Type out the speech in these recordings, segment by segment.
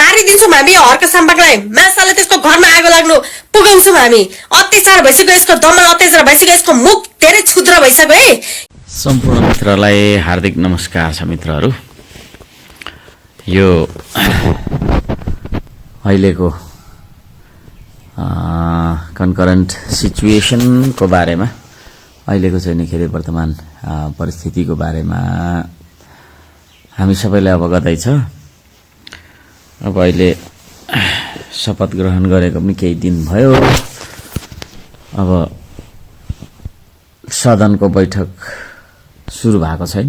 मारिदिन्छौँ हामी हर्क सम्पर्कलाई मासाले त्यसको घरमा आगो लाग्नु पुगाउँछौँ हामी अत्याचार भइसक्यो यसको दमन अत्याचार भइसक्यो यसको मुख धेरै क्षुद्र भइसक्यो है सम्पूर्ण मित्रलाई हार्दिक नमस्कार छ मित्रहरू यो अहिलेको कन्करेन्ट सिचुएसनको बारेमा अहिलेको चाहिँ नि खेर वर्तमान परिस्थितिको बारेमा हामी सबैलाई अवगतै छ अब अहिले शपथ ग्रहण गरेको पनि केही दिन भयो अब सदनको बैठक सुरु भएको छैन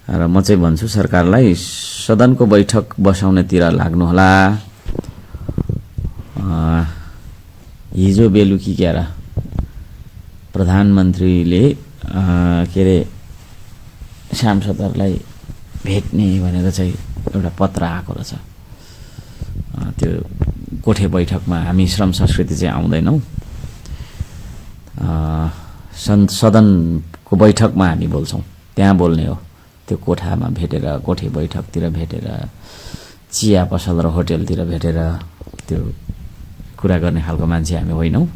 र म चाहिँ भन्छु सरकारलाई सदनको बैठक बसाउनेतिर लाग्नु होला हिजो बेलुकी क्यार प्रधानमन्त्रीले के अरे सांसदहरूलाई भेट्ने भनेर चाहिँ एउटा पत्र आएको रहेछ त्यो कोठे बैठकमा हामी श्रम संस्कृति चाहिँ आउँदैनौँ सदनको बैठकमा हामी बोल्छौँ त्यहाँ बोल्ने हो त्यो कोठामा भेटेर कोठे बैठकतिर भेटेर चिया पसल र होटेलतिर भेटेर त्यो कुरा गर्ने खालको मान्छे हामी होइनौँ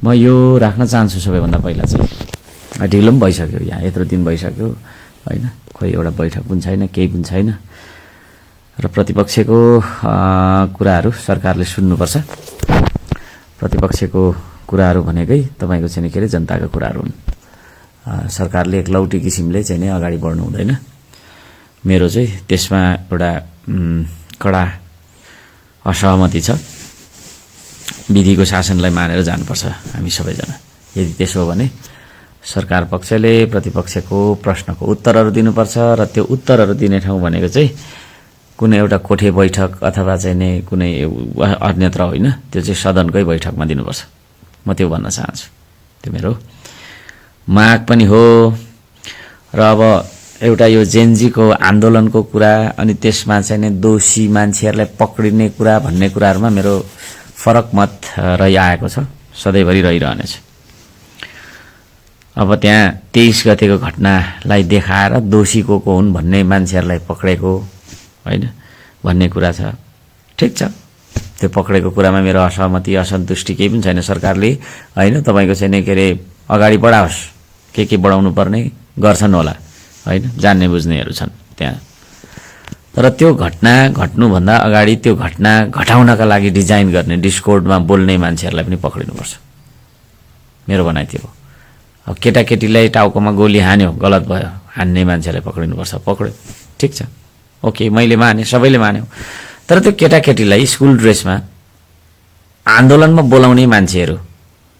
म यो राख्न चाहन्छु सबैभन्दा पहिला चाहिँ ढिलो पनि भइसक्यो यहाँ यत्रो दिन भइसक्यो होइन खोइ एउटा बैठक पनि छैन केही पनि छैन र प्रतिपक्षको कुराहरू सरकारले सुन्नुपर्छ प्रतिपक्षको कुराहरू भनेकै तपाईको चाहिँ के अरे जनताका कुराहरू हुन् सरकारले एकलौटी किसिमले चाहिँ नि अगाडि बढ्नु हुँदैन मेरो चाहिँ त्यसमा एउटा कडा असहमति छ विधिको शासनलाई मानेर जानुपर्छ हामी सबैजना यदि त्यसो हो भने सरकार पक्षले प्रतिपक्षको प्रश्नको उत्तरहरू दिनुपर्छ र त्यो उत्तरहरू दिने ठाउँ भनेको चाहिँ कुनै एउटा कोठे बैठक अथवा चाहिँ नि कुनै अन्यत्र होइन त्यो चाहिँ सदनकै बैठकमा दिनुपर्छ म त्यो भन्न चाहन्छु त्यो मेरो माग पनि हो र अब एउटा यो जेनजीको आन्दोलनको कुरा अनि त्यसमा चाहिँ नि दोषी मान्छेहरूलाई पक्रिने कुरा भन्ने कुराहरूमा मेरो फरक मत रहिआएको छ सधैँभरि रहिरहनेछ अब त्यहाँ 23 गतेको घटनालाई देखाएर दोषी को हुन् भन्ने मान्छेहरूलाई पक्रेको होइन भन्ने कुरा छ ठिक छ त्यो पक्रेको कुरामा मेरो असहमति असन्तुष्टि केही पनि छैन सरकारले होइन तपाईको चाहिँ के अरे अगाडि बढाओस् के बढाउनु पर्ने गर्छन् होला होइन जान्ने बुझ्नेहरू छन् त्यहाँ तर त्यो घटना घट्नुभन्दा अगाडि त्यो घटना घटाउनका लागि डिजाइन गर्ने डिस्कोर्डमा बोल्ने मान्छेहरूलाई पनि पक्रिनुपर्छ मेरो भनाइ त्यो हो अब केटाकेटीलाई टाउकोमा गोली हान्यो गलत भयो हान्ने मान्छेलाई पक्रिनुपर्छ पक्र्यो ठिक छ ओके मैले माने सबैले मान्यो तर त्यो केटाकेटीलाई स्कुल ड्रेसमा आन्दोलनमा बोलाउने मान्छेहरू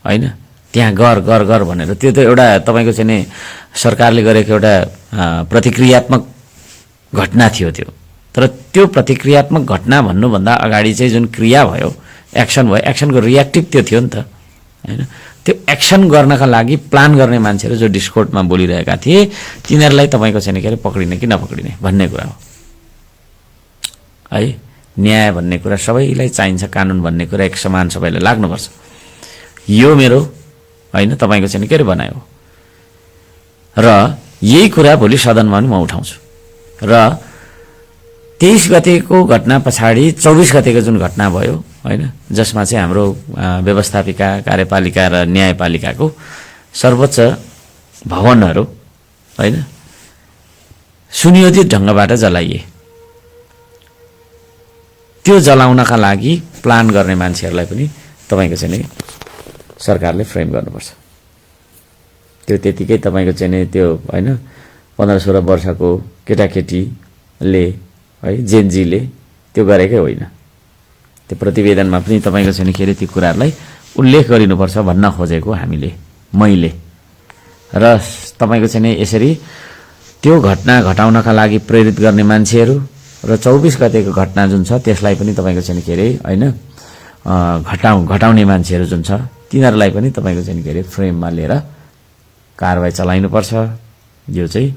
होइन त्यहाँ गर भनेर त्यो त एउटा तपाईको चाहिँ नि सरकारले गरेको एउटा प्रतिक्रियात्मक घटना थियो त्यो तर त्यो प्रतिक्रियात्मक घटना भन्नुभन्दा अगाडि चाहिँ जुन क्रिया भयो एक्सन भयो एक्सनको रियाक्टिभ त्यो थियो नि त होइन त्यो एक्सन गर्नका लागि प्लान गर्ने मान्छेहरू जो डिस्कोर्डमा बोलिरहेका थिए तिनीहरूलाई तपाईको चाहिँ के अरे पक्रिने कि नपक्रिने भन्ने कुरा हो है न्याय भन्ने कुरा सबैलाई चाहिन्छ कानुन भन्ने कुरा एक समान सबैलाई लाग्नुपर्छ यो मेरो होइन तपाईको चाहिँ के अरे बनायो र यही कुरा भोलि सदनमा पनि म उठाउँछु र 23 गतेको घटना पछाडि 24 गतेको जुन घटना भयो होइन जसमा चाहिँ हाम्रो व्यवस्थापिका कार्यपालिका र न्यायपालिकाको सर्वोच्च भवनहरू होइन सुनियोजित ढङ्गबाट जलाइए त्यो जलाउनका लागि प्लान गर्ने मान्छेहरूलाई पनि तपाईको चाहिँ नि सरकारले फ्रेम गर्नुपर्छ त्यो त्यतिकै तपाईको चाहिँ नि त्यो होइन 15-16 वर्षको केटाकेटीले है जेनजीले त्यो गरेकै होइन त्यो प्रतिवेदनमा पनि तपाईको चाहिँ के अरे ती कुराहरूलाई उल्लेख गरिनुपर्छ भन्न खोजेको हामीले मैले र तपाईको चाहिँ यसरी त्यो घटना घटाउनका लागि प्रेरित गर्ने मान्छेहरू र 24 गतेको घटना जुन छ त्यसलाई पनि तपाईको चाहिँ के अरे होइन घटाउने मान्छेहरू जुन छ तिनीहरूलाई पनि तपाईको चाहिँ के अरे फ्रेममा लिएर कारबाही चलाइनुपर्छ यो चाहिँ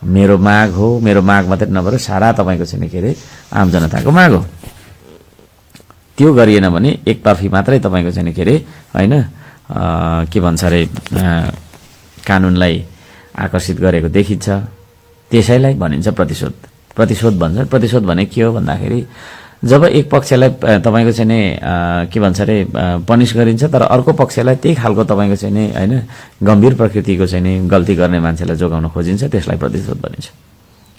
मेरो माग हो मेरो माग मात्रै नभएर सारा तपाईको चाहिँ के अरे आम जनताको माग हो त्यो गरिएन भने एकतर्फी मात्रै तपाईको चाहिँ के अरे होइन के भन्छ अरे कानुनलाई आकर्षित गरेको देखिन्छ त्यसैलाई भनिन्छ प्रतिशोध प्रतिशोध भन्छ। प्रतिशोध भने के हो भन्दाखेरि जब एक पक्षलाई तपाईँको चाहिँ नि के भन्छ अरे पनिस गरिन्छ, तर अर्को पक्षलाई त्यही खालको तपाईँको चाहिँ नि होइन गम्भीर प्रकृतिको चाहिँ नि गल्ती गर्ने मान्छेलाई जोगाउन खोजिन्छ, त्यसलाई प्रतिशोध भनिन्छ।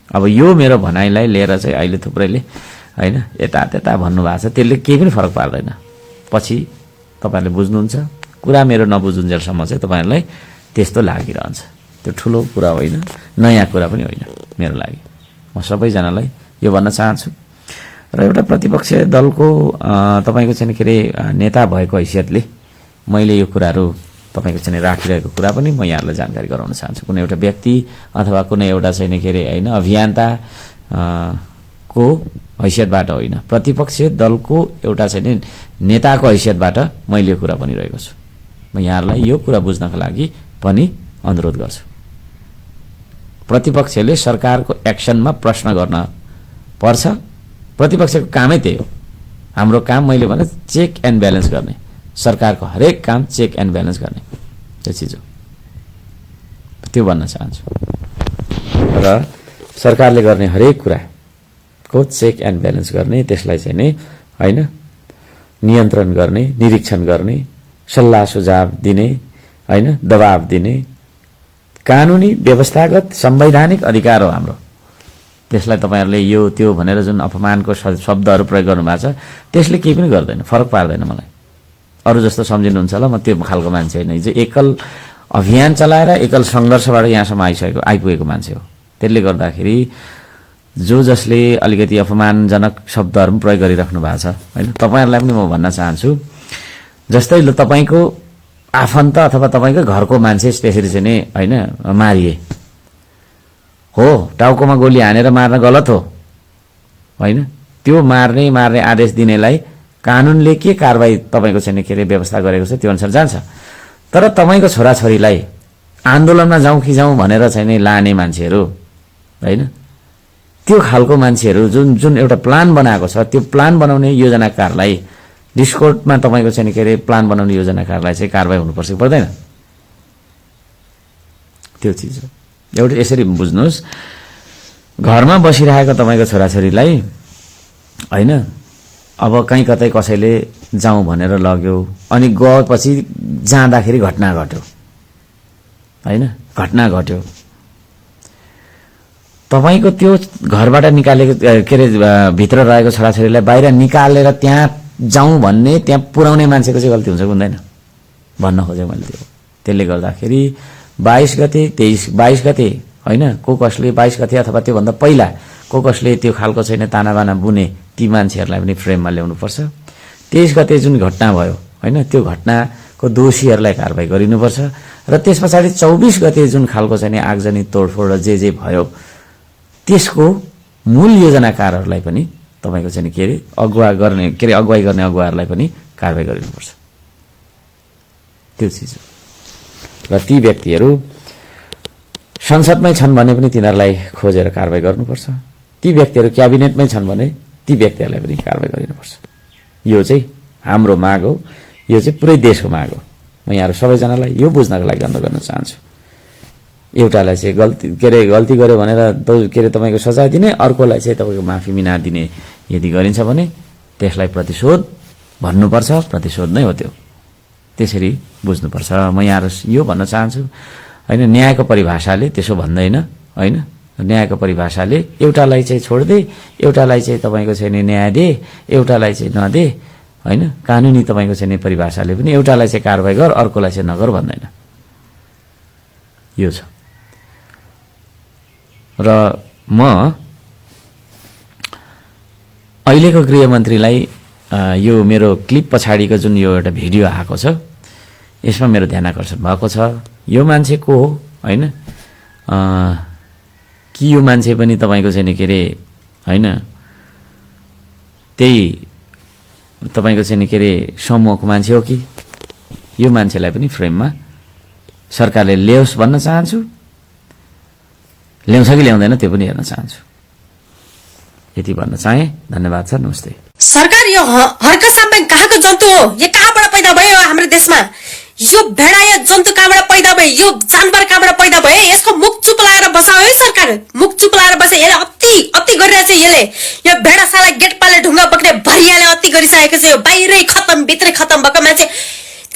अब यो मेरो भनाइलाई लिएर चाहिँ अहिले थुप्रैले होइन यता त्यता भन्नुभएको छ, त्यसले केही पनि फरक पार्दैन। पछि तपाईँहरूले बुझ्नुहुन्छ, कुरा मेरो नबुझुन्जेलसम्म चाहिँ तपाईँहरूलाई त्यस्तो लागिरहन्छ। त्यो ठुलो कुरा होइन, नयाँ कुरा पनि होइन मेरो लागि। म सबैजनालाई यो भन्न चाहन्छु र एउटा प्रतिपक्ष दलको तपाईँको चाहिँ के अरे नेता भएको हैसियतले मैले यो कुराहरू तपाईँको चाहिँ राखिरहेको कुरा पनि म यहाँहरूलाई जानकारी गराउन चाहन्छु। कुनै एउटा व्यक्ति अथवा कुनै एउटा चाहिँ के अरे होइन अभियन्ता को हैसियतबाट होइन, प्रतिपक्ष दलको एउटा चाहिँ नेताको हैसियतबाट मैले यो कुरा भनिरहेको छु। म यहाँहरूलाई यो कुरा बुझ्नका लागि पनि अनुरोध गर्छु। प्रतिपक्षले सरकारको एक्सनमा प्रश्न गर्न पर्छ। प्रतिपक्षको कामै त्यही हो। हाम्रो काम मैले भने चेक एन्ड ब्यालेन्स गर्ने, सरकारको हरेक काम चेक एन्ड ब्यालेन्स गर्ने त्यो चिज हो। त्यो भन्न चाहन्छु र सरकारले गर्ने हरेक कुराको चेक एन्ड ब्यालेन्स गर्ने, त्यसलाई चाहिँ नि होइन नियन्त्रण गर्ने, निरीक्षण गर्ने, सल्लाह सुझाव दिने, होइन दबाब दिने कानुनी व्यवस्थागत संवैधानिक अधिकार हो हाम्रो। त्यसलाई तपाईँहरूले यो त्यो भनेर जुन अपमानको शब्दहरू प्रयोग गर्नुभएको छ त्यसले केही पनि गर्दैन, फरक पार्दैन मलाई। अरू जस्तो सम्झिनुहुन्छ होला, म त्यो खालको मान्छे होइन। हिजो एकल अभियान चलाएर एकल सङ्घर्षबाट यहाँसम्म आइपुगेको मान्छे हो। त्यसले गर्दाखेरि जसले अलिकति अपमानजनक शब्दहरू पनि प्रयोग गरिराख्नु भएको छ होइन, तपाईँहरूलाई पनि म भन्न चाहन्छु, जस्तै तपाईँको आफन्त अथवा तपाईँको घरको मान्छे त्यसरी चाहिँ नि होइन मारिए हो, टाउकोमा गोली हानेर मार्न गलत हो होइन। त्यो मार्ने आदेश दिनेलाई कानुनले के कारबाही तपाईँको चाहिँ के अरे व्यवस्था गरेको छ त्यो अनुसार जान्छ। तर तपाईँको छोराछोरीलाई आन्दोलनमा जाउँ कि जाउँ भनेर चाहिँ नि लाने मान्छेहरू होइन, त्यो खालको मान्छेहरू जुन एउटा प्लान बनाएको छ, त्यो प्लान बनाउने योजनाकारलाई डिस्कोर्टमा तपाईँको चाहिँ के अरे प्लान बनाउने योजनाकारलाई चाहिँ कारबाही हुनुपर्छ कि पर्दैन? त्यो चिज हो। एउटा यसरी बुझ्नुहोस्, घरमा बसिरहेको तपाईँको छोराछोरीलाई होइन अब कहीँ कतै कसैले जाउँ भनेर लग्यो, अनि गएपछि जाँदाखेरि घटना घट्यो होइन, घटना घट्यो। तपाईँको त्यो घरबाट निकालेको के अरे भित्र रहेको छोराछोरीलाई बाहिर निकालेर त्यहाँ जाउँ भन्ने, त्यहाँ पुर्याउने मान्छेको चाहिँ गल्ती हुन्छ कि हुँदैन भन्न खोजेँ मैले। त्यसले गर्दाखेरि 22 गते होइन को कसले 22 गते अथवा त्योभन्दा पहिला को कसले त्यो खालको छैन तानाबाना बुने ती मान्छेहरूलाई पनि फ्रेममा ल्याउनुपर्छ। 23 गते जुन घटना भयो होइन, त्यो घटनाको दोषीहरूलाई कारबाही गरिनुपर्छ र त्यस पछाडि 24 गते जुन खालको चाहिँ आगजनी तोडफोड र जे भयो त्यसको मूल योजनाकारहरूलाई पनि तपाईँको चाहिँ के अरे अगुवाई गर्ने अगुवाहरूलाई पनि कारबाही गरिनुपर्छ। त्यो चिज हो। र ती व्यक्तिहरू संसदमै छन् भने पनि तिनीहरूलाई खोजेर कारबाही गर्नुपर्छ। ती व्यक्तिहरू क्याबिनेटमै छन् भने ती व्यक्तिहरूलाई पनि कारबाही गरिनुपर्छ। यो चाहिँ हाम्रो माग हो, यो चाहिँ पुरै देशको माग हो। म यहाँहरू सबैजनालाई यो बुझ्नको लागि अनुरोध गर्न चाहन्छु। एउटालाई चाहिँ गल्ती गर्यो भनेर के अरे तपाईँको सजाय दिने, अर्कोलाई चाहिँ तपाईँको माफी मिना दिने यदि गरिन्छ भने त्यसलाई प्रतिशोध भन्नुपर्छ। प्रतिशोध नै हो त्यो, त्यसरी बुझ्नुपर्छ। म यहाँहरू यो भन्न चाहन्छु होइन, न्यायको परिभाषाले त्यसो भन्दैन होइन। न्यायको परिभाषाले एउटालाई चाहिँ छोड्दे, एउटालाई चाहिँ तपाईँको चाहिँ न्याय दे, एउटालाई चाहिँ नदे होइन। कानुनी तपाईँको चाहिँ परिभाषाले पनि एउटालाई चाहिँ कारबाही गर, अर्कोलाई चाहिँ नगर भन्दैन। यो छ। र म अहिलेको गृहमन्त्रीलाई यो मेरो क्लिप पछाडिको जुन यो एउटा भिडियो आएको छ यसमा मेरो ध्यान आकर्षण भएको छ। यो मान्छे को हो होइन, कि यो मान्छे पनि तपाईँको चाहिँ के अरे होइन त्यही तपाईँको चाहिँ के अरे समूहको मान्छे हो कि? यो मान्छेलाई पनि फ्रेममा सरकारले ल्याओस् भन्न चाहन्छु। ल्याउँछ कि ल्याउँदैन त्यो पनि हेर्न चाहन्छु। यति भन्न चाहे। धन्यवाद छ। नमस्ते। सरकार यो हर्क साम्बाङ कहाँको जन्तु हो? यो कहाँबाट पैदा भयो हाम्रो देशमा? यो भेडा या जन्तु कहाँबाट पैदा भयो, यो जानवर कहाँबाट पैदा भयो, यसको मुख चुप लगाएर बसाओ है सरकार, मुख चुप लगाएर बसे। यसले अति गरिरहेछ, यसले यो भेडा साला गेट पाले ढुङ्गा पक्ने भरियाले अति गरिसकेको छ। यो बाहिरै खतम भित्रै खतम भएको मान्छे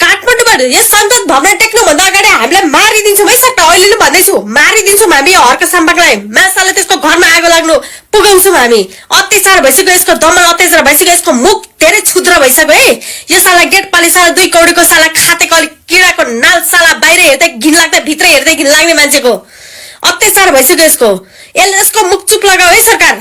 काठमाडौँबाट यो संसद भवन टेक्नुभन्दा अगाडि हामीलाई मारिदिन्छौँ है सरकार, अहिले नै भन्दैछु मारिदिन्छौँ हामी। हर्क साम्बाङलाई माछाले त्यसको घरमा आगो लाग्नु पुगाउँछौँ हामी। अत्याचार भइसक्यो, यसको दमन अत्याचार भइसक्यो, यसको मुख धेरै क्षुद्र भइसक्यो है। यो साला गेट पाले साला 2 कौडीको साला खातेको किराको नाल साला बाहिर हेर्दै घिन लाग्दै भित्र हेर्दै घिन लाग्ने मान्छेको अत्याचार भइसक्यो यसको। यसको मुख चुप लगाऊ है सरकार।